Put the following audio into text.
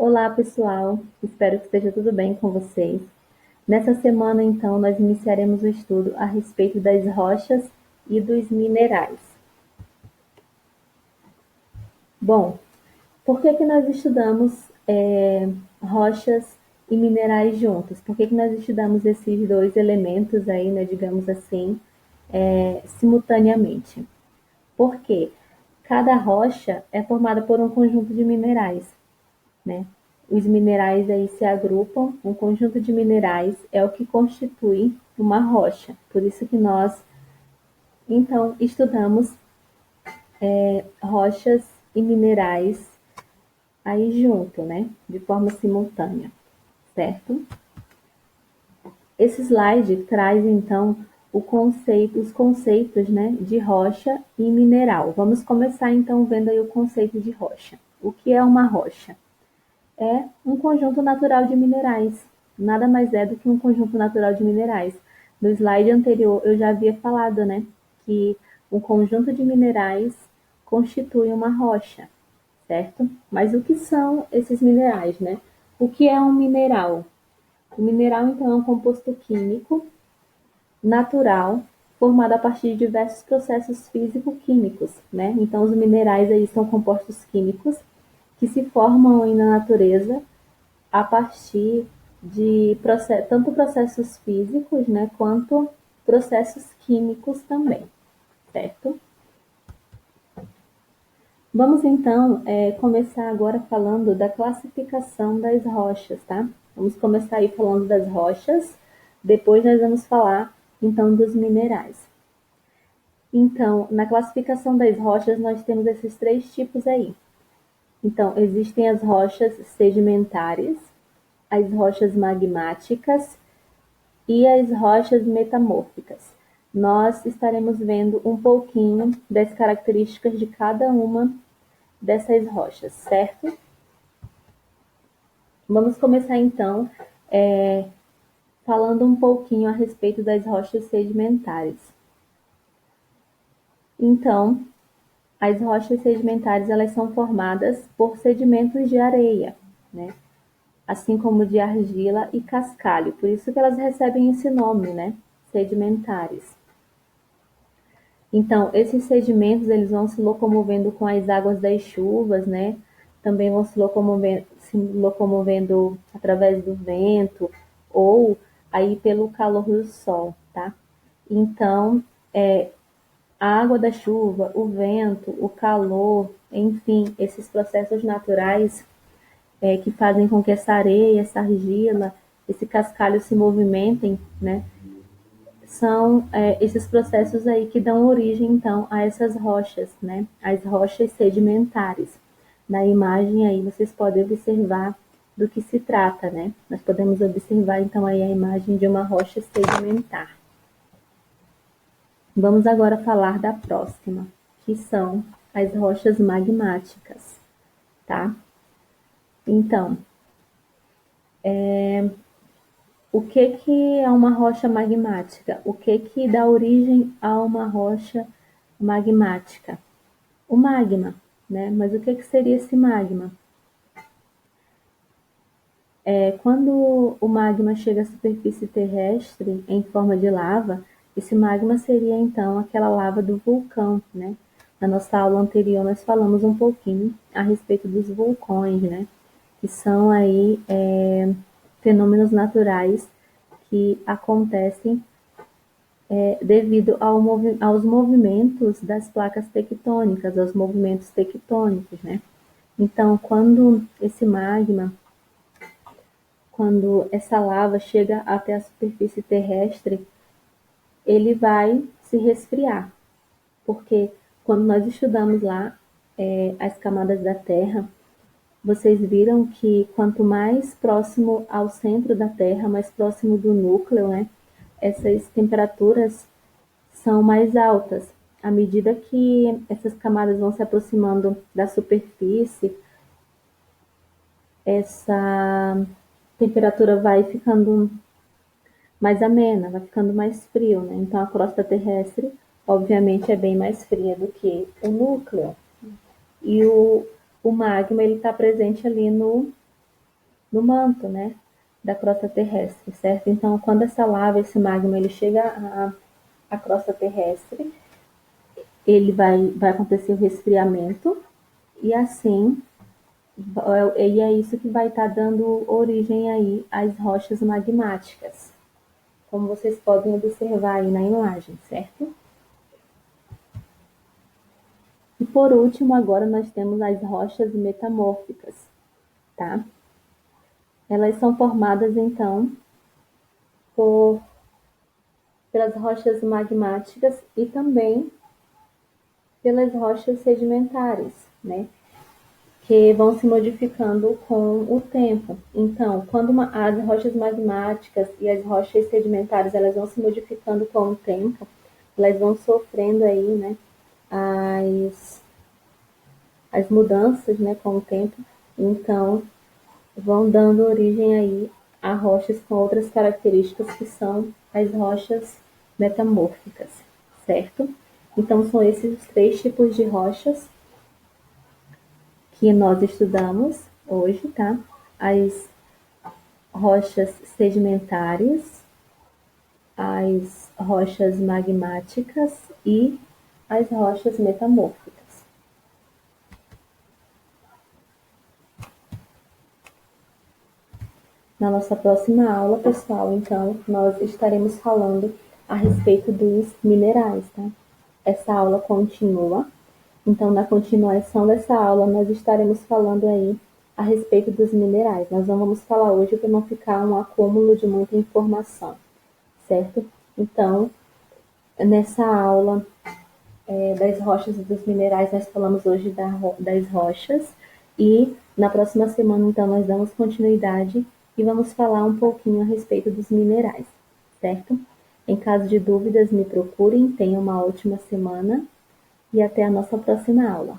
Olá, pessoal. Espero que esteja tudo bem com vocês. Nessa semana, então, nós iniciaremos o estudo a respeito das rochas e dos minerais. Bom, por que nós estudamos rochas e minerais juntos? Por que nós estudamos esses dois elementos aí, né, digamos assim, simultaneamente? Porque cada rocha é formada por um conjunto de minerais, né? Os minerais aí se agrupam, um conjunto de minerais é o que constitui uma rocha. Por isso que nós, então, estudamos rochas e minerais aí junto, né? De forma simultânea, certo? Esse slide traz, então, os conceitos, né, de rocha e mineral. Vamos começar, então, vendo aí o conceito de rocha. O que é uma rocha? É um conjunto natural de minerais. Nada mais é do que um conjunto natural de minerais. No slide anterior eu já havia falado, né, que um conjunto de minerais constitui uma rocha, certo? Mas o que são esses minerais, né? O que é um mineral? O mineral, então, é um composto químico natural formado a partir de diversos processos físico-químicos, né? Então, os minerais aí são compostos químicos que se formam aí na natureza a partir de tanto processos físicos, né, quanto processos químicos também, certo? Vamos então começar agora falando da classificação das rochas, tá? Vamos começar aí falando das rochas, depois nós vamos falar então dos minerais. Então, na classificação das rochas nós temos esses três tipos aí. Então, existem as rochas sedimentares, as rochas magmáticas e as rochas metamórficas. Nós estaremos vendo um pouquinho das características de cada uma dessas rochas, certo? Vamos começar então falando um pouquinho a respeito das rochas sedimentares. Então, as rochas sedimentares elas são formadas por sedimentos de areia, né? Assim como de argila e cascalho. Por isso que elas recebem esse nome, né? Sedimentares. Então, esses sedimentos eles vão se locomovendo com as águas das chuvas, né? Também vão se locomovendo através do vento ou aí pelo calor do sol, tá? Então, a água da chuva, o vento, o calor, enfim, esses processos naturais que fazem com que essa areia, essa argila, esse cascalho se movimentem, né? São esses processos aí que dão origem, então, a essas rochas, né? As rochas sedimentares. Na imagem aí vocês podem observar do que se trata, né? Nós podemos observar, então, aí a imagem de uma rocha sedimentar. Vamos agora falar da próxima, que são as rochas magmáticas, tá? Então, o que que é uma rocha magmática? O que que dá origem a uma rocha magmática? O magma, né? Mas o que que seria esse magma? Quando o magma chega à superfície terrestre em forma de lava, esse magma seria então aquela lava do vulcão, né? Na nossa aula anterior nós falamos um pouquinho a respeito dos vulcões, né? Que são aí fenômenos naturais que acontecem devido aos movimentos das placas tectônicas, aos movimentos tectônicos, né? Então, quando essa lava chega até a superfície terrestre, ele vai se resfriar, porque quando nós estudamos lá as camadas da Terra, vocês viram que quanto mais próximo ao centro da Terra, mais próximo do núcleo, né, essas temperaturas são mais altas. À medida que essas camadas vão se aproximando da superfície, essa temperatura vai ficando mais amena, vai ficando mais frio, né? Então a crosta terrestre, obviamente, é bem mais fria do que o núcleo. E o magma ele está presente ali no manto, né, da crosta terrestre, certo? Então, quando essa lava, esse magma, ele chega à crosta terrestre, ele vai acontecer o resfriamento e assim, e é isso que vai estar dando origem aí às rochas magmáticas, como vocês podem observar aí na imagem, certo? E por último, agora nós temos as rochas metamórficas, tá? Elas são formadas então por, pelas rochas magmáticas e também pelas rochas sedimentares, né? Que vão se modificando com o tempo. Então, quando as rochas magmáticas e as rochas sedimentares elas vão se modificando com o tempo, elas vão sofrendo aí, né, as mudanças, né, com o tempo. Então, vão dando origem aí a rochas com outras características que são as rochas metamórficas, certo? Então, são esses os três tipos de rochas que nós estudamos hoje, tá? As rochas sedimentares, as rochas magmáticas e as rochas metamórficas. Na nossa próxima aula, pessoal, então, nós estaremos falando a respeito dos minerais, tá? Essa aula continua. Então, na continuação dessa aula, nós estaremos falando aí a respeito dos minerais. Nós não vamos falar hoje para não ficar um acúmulo de muita informação, certo? Então, nessa aula das rochas e dos minerais, nós falamos hoje das rochas e na próxima semana, então, nós damos continuidade e vamos falar um pouquinho a respeito dos minerais, certo? Em caso de dúvidas, me procurem, tenham uma ótima semana e até a nossa próxima aula.